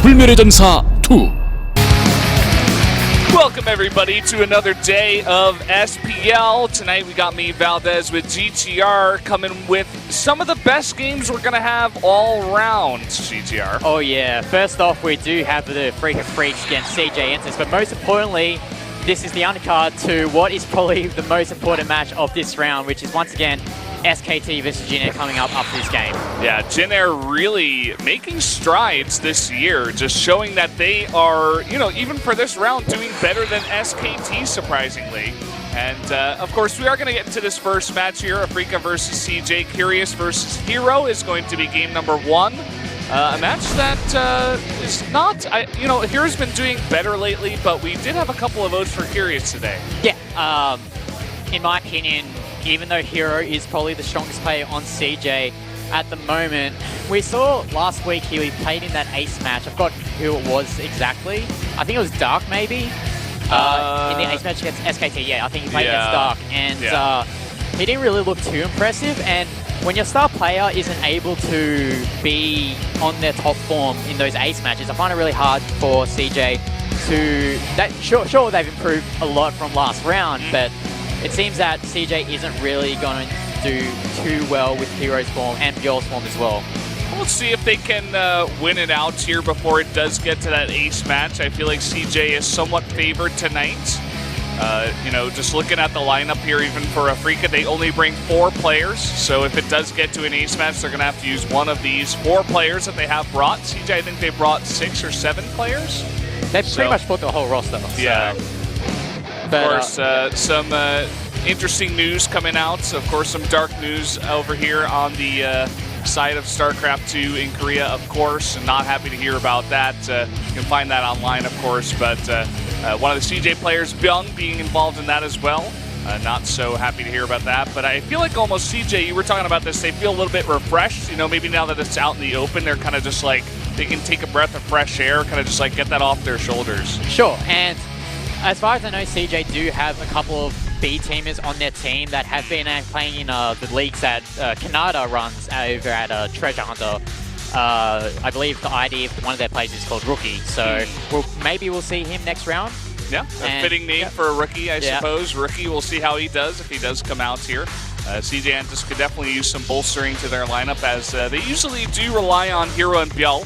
불멸의 전사 2. Welcome everybody to another day of SPL. Tonight we got me, Valdez, with GTR coming with some of the best games we're going to have all round, GTR. Oh yeah, first off we do have the Afreeca Freaks against CJ Enters, but most importantly, this is the undercard to what is probably the most important match of this round, which is once again SKT versus Jin Air coming up after this game. Yeah, Jin Air really making strides this year, just showing that they are, you know, even for this round, doing better than SKT, surprisingly. And, of course, we are going to get into this first match here, Afreeca versus CJ. herO versus herO is going to be game number 1. A match that is not, you know, herO's been doing better lately, but we did have a couple of votes for herO today. Yeah, in my opinion, even though herO is probably the strongest player on CJ at the moment, we saw last week he played in that ace match. I forgot who it was exactly. I think it was Dark, maybe? In the ace match against SKT, yeah, I think he played against Dark. And he didn't really look too impressive. And when your star player isn't able to be on their top form in those ace matches, I find it really hard for CJ to... Sure, they've improved a lot from last round, but it seems that CJ isn't really going to do too well with herO's form and Bjorn's form as well. We'll see if they can win it out here before it does get to that ace match. I feel like CJ is somewhat favored tonight. You know, just looking at the lineup here, even for Afreeca, they only bring 4 players. So if it does get to an ace match, they're going to have to use one of these 4 players that they have brought. CJ, I think they brought 6 or 7 players. They've pretty much put the whole roster. Yeah. So. Of course, some interesting news coming out. Of course, some dark news over here on the side of Starcraft 2 in Korea, of course. I'm not happy to hear about that. You can find that online, of course. But one of the CJ players, Byung, being involved in that as well. Not so happy to hear about that. But I feel like almost CJ, you were talking about this, they feel a little bit refreshed. You know, maybe now that it's out in the open, they're kind of just like, they can take a breath of fresh air, kind of just like get that off their shoulders. Sure, and as far as I know, CJ do have a couple of B-teamers on their team that have been playing in the leagues that Canada runs over at Treasure Hunter. I believe the ID of one of their players is called Rookie, so maybe we'll see him next round. Yeah, a fitting name for a rookie, I suppose. Rookie, we'll see how he does if he does come out here. CJ Antis could definitely use some bolstering to their lineup, as they usually do rely on herO and Bjell,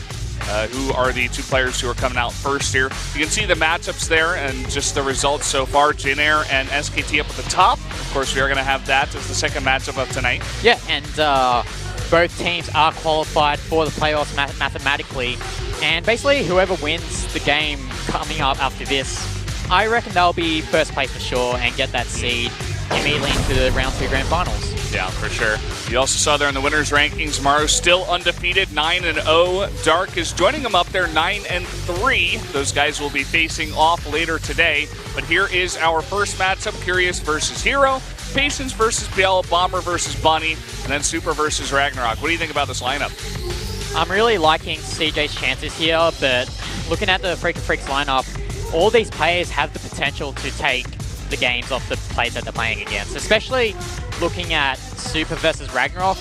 who are the 2 players who are coming out first here. You can see the matchups there and just the results so far. Jin Air and SKT up at the top. Of course, we are going to have that as the second matchup of tonight. Yeah, and both teams are qualified for the playoffs mathematically. And basically, whoever wins the game coming up after this, I reckon they'll be first place for sure and get that seed immediately into the round 2 grand finals. Yeah, for sure. You also saw there in the winners rankings, Maru still undefeated, 9-0. Dark is joining them up there, 9-3. Those guys will be facing off later today. But here is our first matchup, herO versus herO, Patience versus Biel, Bomber versus Bunny, and then Super versus Ragnarok. What do you think about this lineup? I'm really liking CJ's chances here, but looking at the Afreeca Freaks lineup, all these players have the potential to take the games off the players that they're playing against, especially looking at Super versus Ragnarok.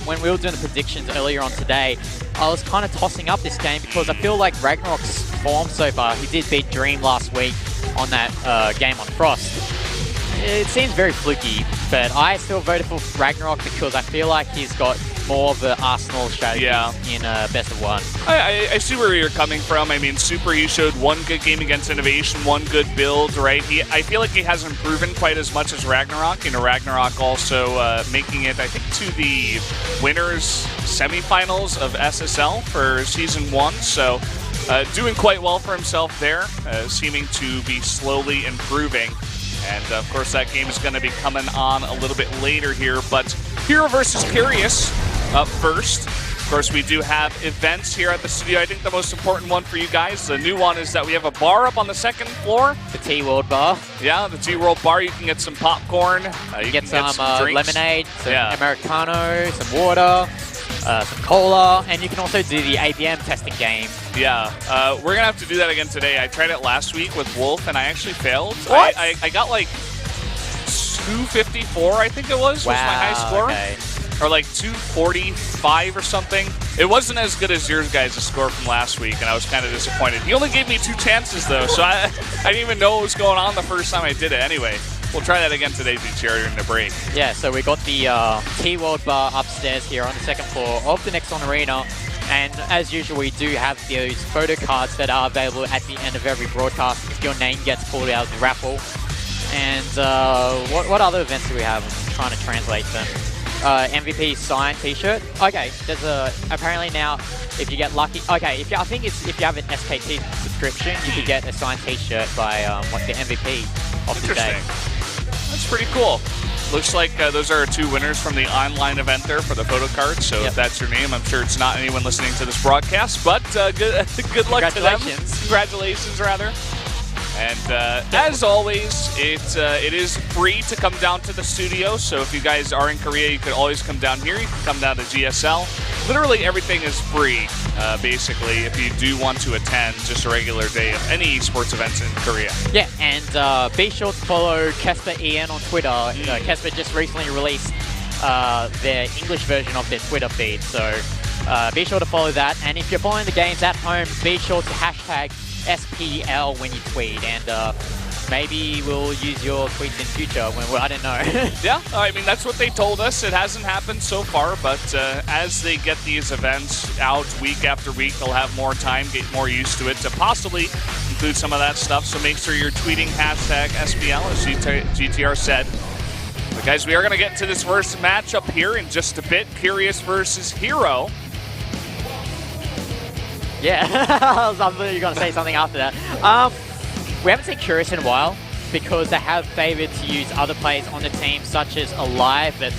When we were doing the predictions earlier on today, I was kind of tossing up this game because I feel like Ragnarok's form so far, he did beat Dream last week on that game on Frost. It seems very fluky, but I still voted for Ragnarok because I feel like he's got more of the Arsenal strategy in best of 1. I see where you're coming from. I mean, Super, he showed 1 good game against Innovation, 1 good build, right? I feel like he hasn't proven quite as much as Ragnarok. You know, Ragnarok also making it, I think, to the winners semifinals of SSL for Season 1. So doing quite well for himself there, seeming to be slowly improving. And, of course, that game is going to be coming on a little bit later here. But herO versus herO up first. Of course, we do have events here at the studio. I think the most important one for you guys, the new one, is that we have a bar up on the 2nd floor. The T-World bar. Yeah, the T-World bar. You can get some popcorn. You get can some lemonade, some Americano, some water, some cola, and you can also do the ABM testing game. Yeah, we're going to have to do that again today. I tried it last week with Wolf, and I actually failed. What? I got like 254, I think it was my high score. Okay. or like 245 or something. It wasn't as good as yours guys' score from last week, and I was kind of disappointed. He only gave me 2 chances though, so I didn't even know what was going on the first time I did it. Anyway, we'll try that again today, GTR, during the break. Yeah, so we got the T-World bar upstairs here on the second floor of the Nexon Arena. And as usual, we do have those photo cards that are available at the end of every broadcast if your name gets pulled out of the raffle. And what other events do we have? I'm trying to translate them. MVP signed T-shirt. Okay, there's apparently now if you get lucky. Okay, I think it's if you have an SKT subscription, you could get a signed T-shirt by the MVP of the day. That's pretty cool. Looks like those are 2 winners from the online event there for the photo cards. So if that's your name, I'm sure it's not anyone listening to this broadcast, but good luck to them. Congratulations, rather. And as always, it is free to come down to the studio. So if you guys are in Korea, you could always come down here. You can come down to GSL. Literally everything is free, basically, if you do want to attend just a regular day of any esports events in Korea. Yeah, and be sure to follow Kesper EN on Twitter. Kesper just recently released their English version of their Twitter feed. So be sure to follow that. And if you're following the games at home, be sure to hashtag SPL when you tweet, and maybe we'll use your tweets in future when I don't know. Yeah, I mean, that's what they told us. It hasn't happened so far, but as they get these events out week after week, they'll have more time, get more used to it, to possibly include some of that stuff. So make sure you're tweeting hashtag SPL, as GTR said. But guys, we are going to get to this first matchup here in just a bit. Curious versus herO. Yeah, I was literally going to say something after that. We haven't seen Curious in a while because they have favored to use other players on the team, such as Alive. But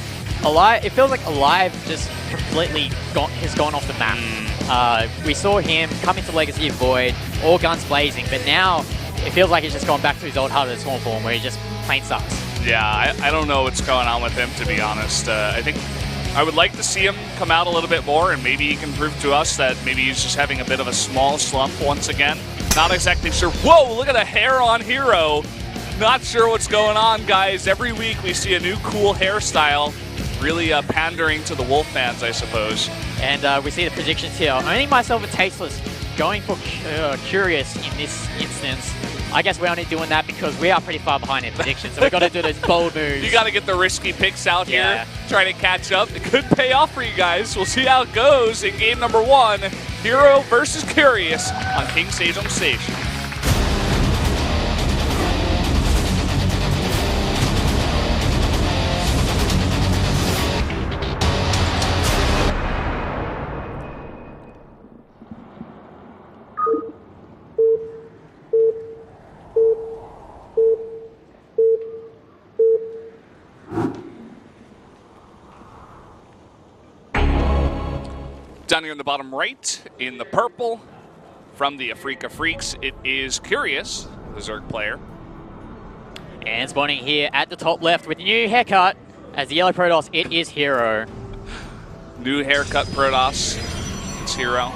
Alive, it feels like Alive just completely has gone off the map. We saw him come into Legacy of Void, all guns blazing, but now it feels like he's just gone back to his old Heart of the Swarm form, where he just plain sucks. Yeah, I don't know what's going on with him, to be honest. I think I would like to see him come out a little bit more, and maybe he can prove to us that maybe he's just having a bit of a small slump once again. Not exactly sure. Whoa, look at the hair on herO. Not sure what's going on, guys. Every week we see a new cool hairstyle. Really pandering to the Wolf fans, I suppose. And we see the predictions here. Only myself and Tasteless going for Curious in this instance. I guess we're only doing that because we are pretty far behind in predictions, so we've got to do those bold moves. You got to get the risky picks out here, trying to catch up. It could pay off for you guys. We'll see how it goes in game number 1. herO versus Curious on King Sejong stage. Down here in the bottom right, in the purple, from the Afreeca Freaks, it is Curious, the Zerg player. And spawning here at the top left with a new haircut as the yellow Protoss, it is herO. New haircut Protoss, it's herO.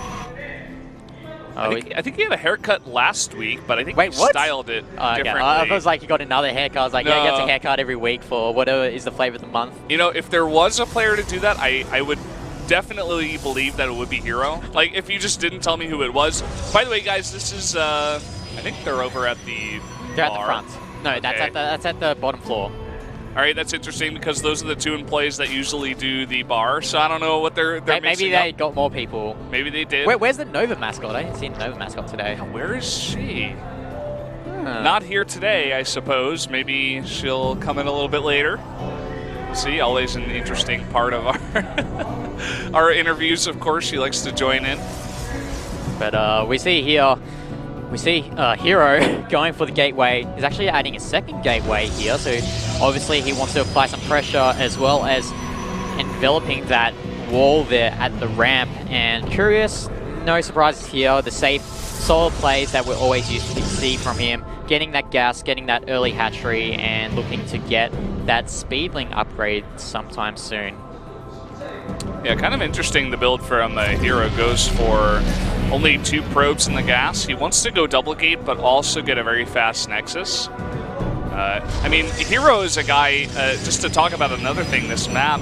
I think he had a haircut last week, but I think he styled it differently. I was like, you got another haircut. I was like, yeah, he gets a haircut every week for whatever is the flavor of the month. You know, if there was a player to do that, I would definitely believe that it would be herO. Like, if you just didn't tell me who it was. By the way, guys, this is, I think they're over at the They're bar. at the front. No, okay. that's at the bottom floor. All right, that's interesting because those are the 2 employees that usually do the bar, so I don't know what they're maybe they got more people. Maybe they did. Where's the Nova mascot? I didn't see the Nova mascot today. Where is she? Not here today, I suppose. Maybe she'll come in a little bit later. See, always an interesting part of our interviews, of course. She likes to join in. But we see here, herO going for the gateway. He's actually adding a second gateway here, so obviously he wants to apply some pressure as well as enveloping that wall there at the ramp. And Curious, no surprises here. The safe, solid plays that we're always used to see from him. Getting that gas, getting that early hatchery, and looking to get that Speedling upgrade sometime soon. Yeah, kind of interesting the build from herO goes for only 2 probes in the gas. He wants to go double gate, but also get a very fast Nexus. I mean, herO is a guy, just to talk about another thing, this map,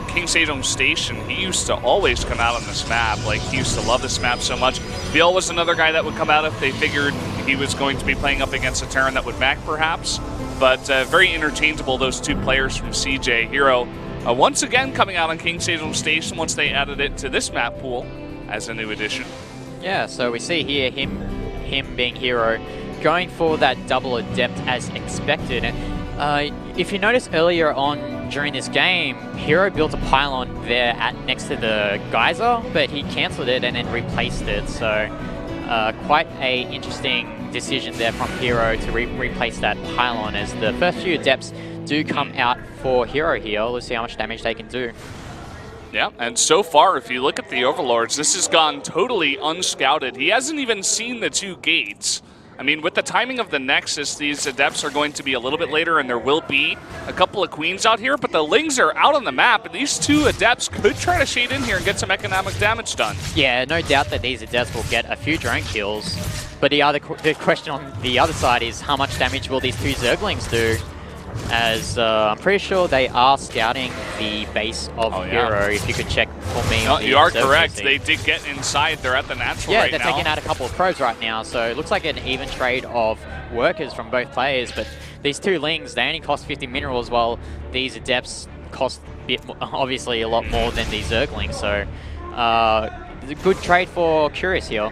King Sejong Station, he used to always come out on this map. Like, he used to love this map so much. Bill was another guy that would come out if they figured he was going to be playing up against a Terran that would mech, perhaps. But very interchangeable, those two players from CJ. herO, once again coming out on King Sejong Station once they added it to this map pool as a new addition. Yeah, so we see here him being herO, going for that double adept as expected. And if you notice earlier on during this game, herO built a pylon there next to the geyser, but he cancelled it and then replaced it. So quite a interesting decision there from herO to replace that pylon, as the first few adepts do come out for herO here. Let's see how much damage they can do. Yeah, and so far, if you look at the Overlords, this has gone totally unscouted. He hasn't even seen the two gates. I mean, with the timing of the Nexus, these Adepts are going to be a little bit later, and there will be a couple of Queens out here, but the Lings are out on the map, and these two Adepts could try to shade in here and get some economic damage done. Yeah, no doubt that these Adepts will get a few drone kills, but the question on the other side is how much damage will these two Zerglings do? As I'm pretty sure they are scouting the base of herO. If you could check for me. No, you are correct. They did get inside. They're at the natural right now. Yeah, they're taking out a couple of probes right now. So it looks like an even trade of workers from both players. But these two Lings, they only cost 50 minerals, while these Adepts cost obviously a lot more than these Zerglings. So a good trade for Curious here.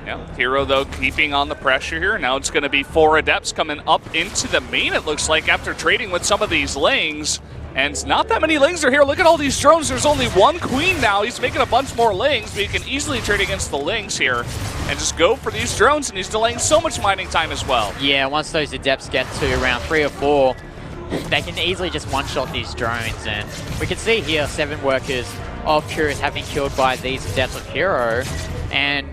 Yeah, herO, though, keeping on the pressure here. Now it's going to be 4 Adepts coming up into the main, it looks like, after trading with some of these Lings. And not that many Lings are here. Look at all these drones. There's only one Queen now. He's making a bunch more Lings, but he can easily trade against the Lings here and just go for these drones, and he's delaying so much mining time as well. Yeah, once those Adepts get to around 3 or 4, they can easily just one-shot these drones. And we can see here 7 workers of Curious have been killed by these Adepts of herO. And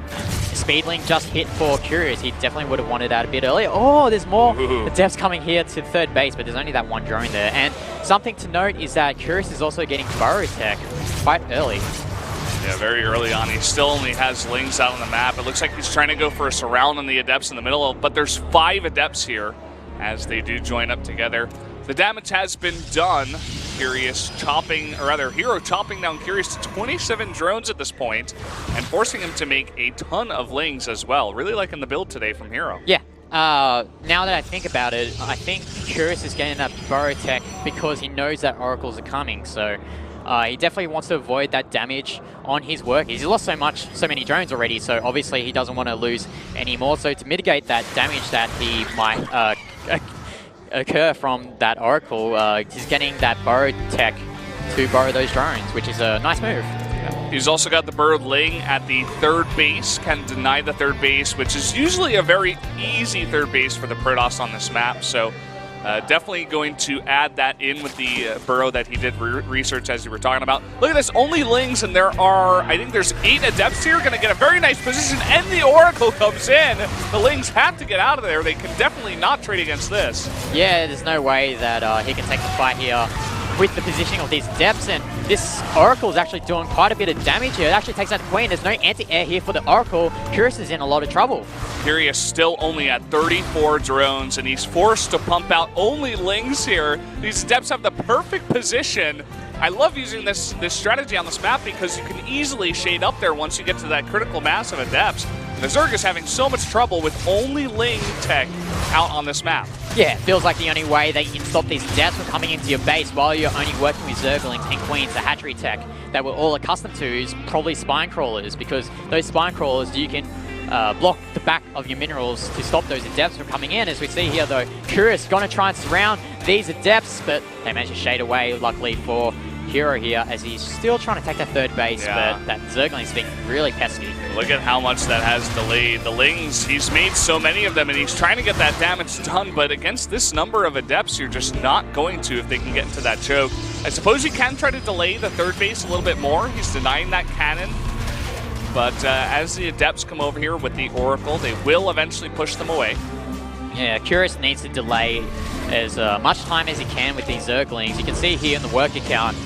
Speedling just hit for Curious. He definitely would have wanted that a bit earlier. Oh, there's more Adepts coming here to third base, but there's only that one drone there. And something to note is that Curious is also getting burrow tech quite early. Yeah, very early on. He still only has Lings out on the map. It looks like he's trying to go for a surround on the Adepts in the middle, but there's 5 Adepts here as they do join up together. The damage has been done. Curious chopping, or rather, herO chopping down Curious to 27 drones at this point and forcing him to make a ton of Lings as well. Really liking the build today from herO. Yeah. Now that I think about it, I think Curious is getting that burrow tech because he knows that Oracles are coming. So he definitely wants to avoid that damage on his work. He's lost so many drones already, so obviously he doesn't want to lose any more. So to mitigate that damage that he might occur from that Oracle, he's getting that burrow tech to burrow those drones, which is a nice move. He's also got the burrowed Ling at the third base, can deny the third base, which is usually a very easy third base for the Protoss on this map. So definitely going to add that in with the burrow that he did research as you were talking about. Look at this, only Lings, and there are, I think there's 8 Adepts here, going to get a very nice position, and the Oracle comes in. The Lings have to get out of there. They can definitely not trade against this. Yeah, there's no way that he can take the fight here with the positioning of these Adepts, and this Oracle is actually doing quite a bit of damage here. It actually takes out the Queen. There's no anti-air here for the Oracle. Curious is in a lot of trouble. Curious still only at 34 drones, and he's forced to pump out only Lings here. These Adepts have the perfect position. I love using this strategy on this map because you can easily shade up there once you get to that critical mass of Adepts. The Zerg is having so much trouble with only Ling tech out on this map. Yeah, it feels like the only way that you can stop these Adepts from coming into your base while you're only working with Zerglings and Queens, the hatchery tech that we're all accustomed to, is probably Spine Crawlers, because those Spine Crawlers, you can block the back of your minerals to stop those Adepts from coming in. As we see here though, Curious going to try and surround these Adepts, but they manage to shade away, luckily for herO here, as he's still trying to take that third base, but that Zergling's being really pesky. Look at how much that has delayed. The Lings, he's made so many of them, and he's trying to get that damage done, but against this number of Adepts, you're just not going to if they can get into that choke. I suppose he can try to delay the third base a little bit more. He's denying that cannon, but as the Adepts come over here with the Oracle, they will eventually push them away. Yeah, Curious needs to delay as much time as he can with these Zerglings. You can see here in the worker count,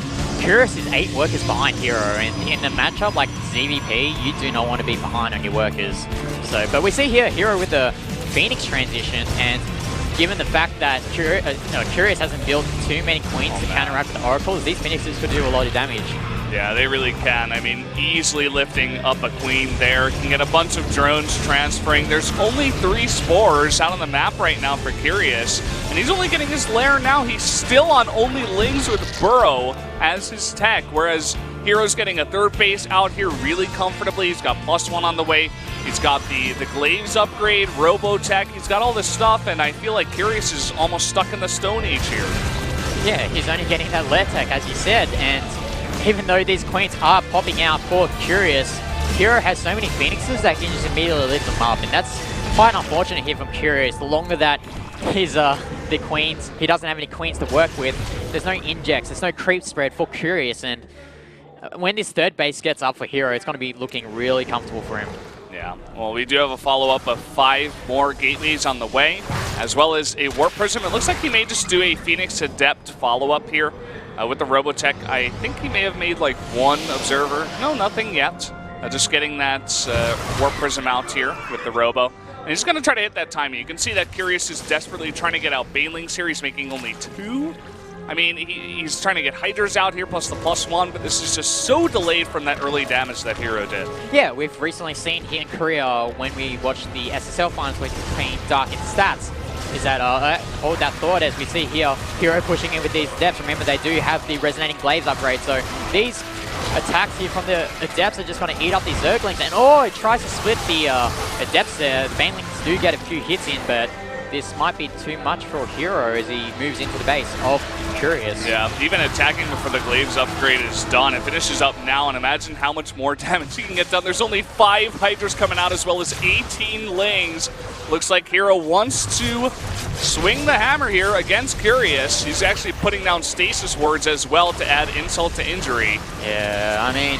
Curious is 8 workers behind herO, and in a matchup like ZVP, you do not want to be behind on your workers. So, but we see here herO with the Phoenix transition, and given the fact that Curious hasn't built too many queens to counteract the oracles, these Phoenixes could do a lot of damage. Yeah, they really can. I mean, easily lifting up a queen there. Can get a bunch of drones transferring. There's only 3 spores out on the map right now for Curious, and he's only getting his lair now. He's still on only Lings with burrow as his tech, whereas herO's getting a 3rd base out here really comfortably. He's got +1 on the way. He's got the Glaives upgrade, Robotech. He's got all this stuff, and I feel like Curious is almost stuck in the Stone Age here. Yeah, he's only getting that lair tech, as you said, and even though these queens are popping out for Curious, herO has so many Phoenixes that he can just immediately lift them up, and that's quite unfortunate here from Curious. The longer that his the queens, he doesn't have any queens to work with, there's no injects, there's no creep spread for Curious, and when this 3rd base gets up for herO, it's going to be looking really comfortable for him. Yeah, well, we do have a follow-up of 5 more gateways on the way, as well as a Warp Prism. It looks like he may just do a Phoenix Adept follow-up here with the Robotech. I think he may have made like 1 Observer. No, nothing yet. Just getting that Warp Prism out here with the Robo. And he's going to try to hit that timing. You can see that Curious is desperately trying to get out Banelings here. He's making only 2. I mean, he's trying to get Hydras out here plus the +1, but this is just so delayed from that early damage that herO did. Yeah, we've recently seen here in Korea when we watched the SSL finals between Dark and Stats, is that hold that thought as we see here, herO pushing in with these Adepts. Remember, they do have the Resonating Glaives upgrade, so these attacks here from the Adepts are just going to eat up these Zerglings, and it tries to split the Adepts there. The Banelings do get a few hits in, but this might be too much for herO as he moves into the base of Curious. Yeah, even attacking before the Glaives upgrade is done. It finishes up now, and imagine how much more damage he can get done. There's only 5 Hydras coming out as well as 18 Lings. Looks like herO wants to swing the hammer here against Curious. He's actually putting down Stasis Wards as well to add insult to injury. Yeah, I mean,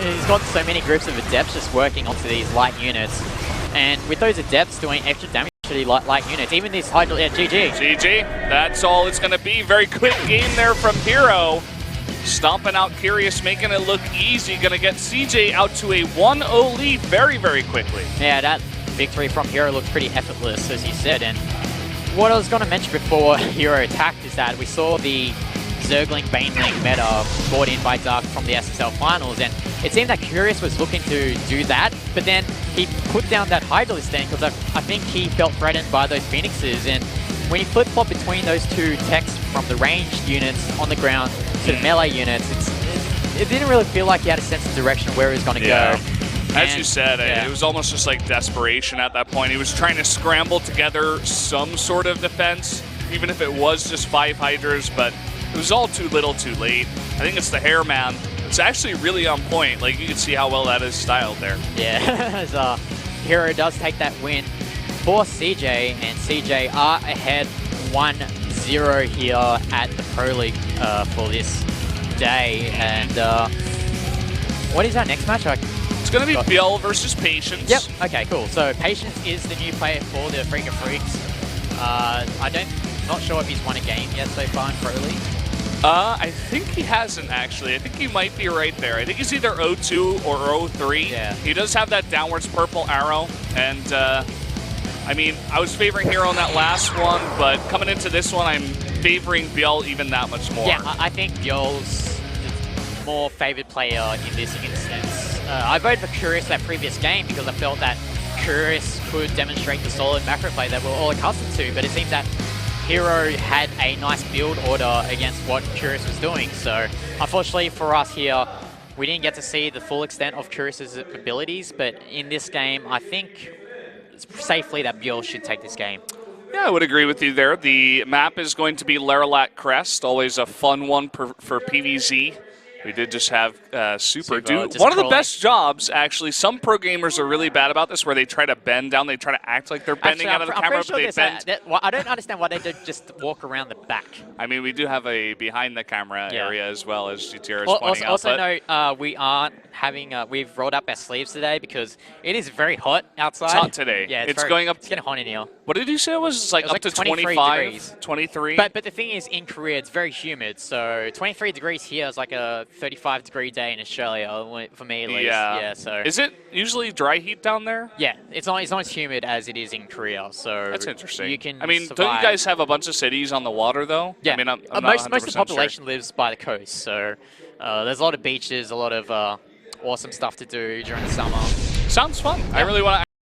he's got so many groups of Adepts just working onto these light units. And with those Adepts doing extra damage to the light units, even these Hydra, GG. GG, that's all it's going to be. Very quick game there from herO. Stomping out Curious, making it look easy. Going to get CJ out to a 1-0 lead very, very quickly. Yeah, that victory from herO looks pretty effortless, as you said. And what I was going to mention before herO attacked is that we saw the Zergling Baneling meta brought in by Dark from the SSL finals, and it seemed that Curious was looking to do that, but then he put down that Hydralisk stand because I think he felt threatened by those Phoenixes, and when he flip-flop between those 2 techs from the ranged units on the ground to the melee units, it didn't really feel like he had a sense of direction where he was going to go. As you said, it was almost just like desperation at that point. He was trying to scramble together some sort of defense, even if it was just 5 Hydras, but it was all too little too late. I think it's the hair, man. It's actually really on point. Like, you can see how well that is styled there. Yeah, as herO does take that win for CJ, and CJ are ahead 1-0 here at the Pro League for this day. And what is our next match? It's going to be Bill versus Patience. Yep, okay, cool. So Patience is the new player for the Afreeca Freaks. Not sure if he's won a game yet so far in Pro League. I think he hasn't, actually. I think he might be right there. I think he's either 0-2 or 0-3. Yeah. He does have that downwards purple arrow, and I mean, I was favoring herO in that last one, but coming into this one, I'm favoring Biel even that much more. Yeah, I think Biel's the more favored player in this instance. I voted for Curious that previous game because I felt that Curious could demonstrate the solid macro play that we're all accustomed to, but it seems that herO had a nice build order against what Curious was doing. So unfortunately for us here, we didn't get to see the full extent of Curious's abilities, but in this game, I think safely that Biel should take this game. Yeah, I would agree with you there. The map is going to be Laralat Crest, always a fun one for PvZ. We did just have Super do one of the best jobs, actually. Some pro gamers are really bad about this, where they try to bend down. They try to act like they're bending out of the camera, but they bend. I don't understand why they don't just walk around the back. I mean, we do have a behind-the-camera area as well, as GTR is pointing out. Also, no, we aren't having. We've rolled up our sleeves today because it is very hot outside. It's hot today. Yeah, it's going up. It's getting hot in here. What did you say it was? Like It was up like to 23 25? degrees. 23? But the thing is, in Korea, it's very humid. So 23 degrees here is like a 35-degree day in Australia, for me at least. Yeah. So is it usually dry heat down there? yeah, it's not as humid as it is in Korea. So That's interesting. You can. I mean, survive. don't you guys have a bunch of cities on the water though? Yeah. I mean, I'm not most of the 100% population sure. lives by the coast. So there's a lot of beaches, a lot of awesome stuff to do during the summer. Sounds fun. I really want to.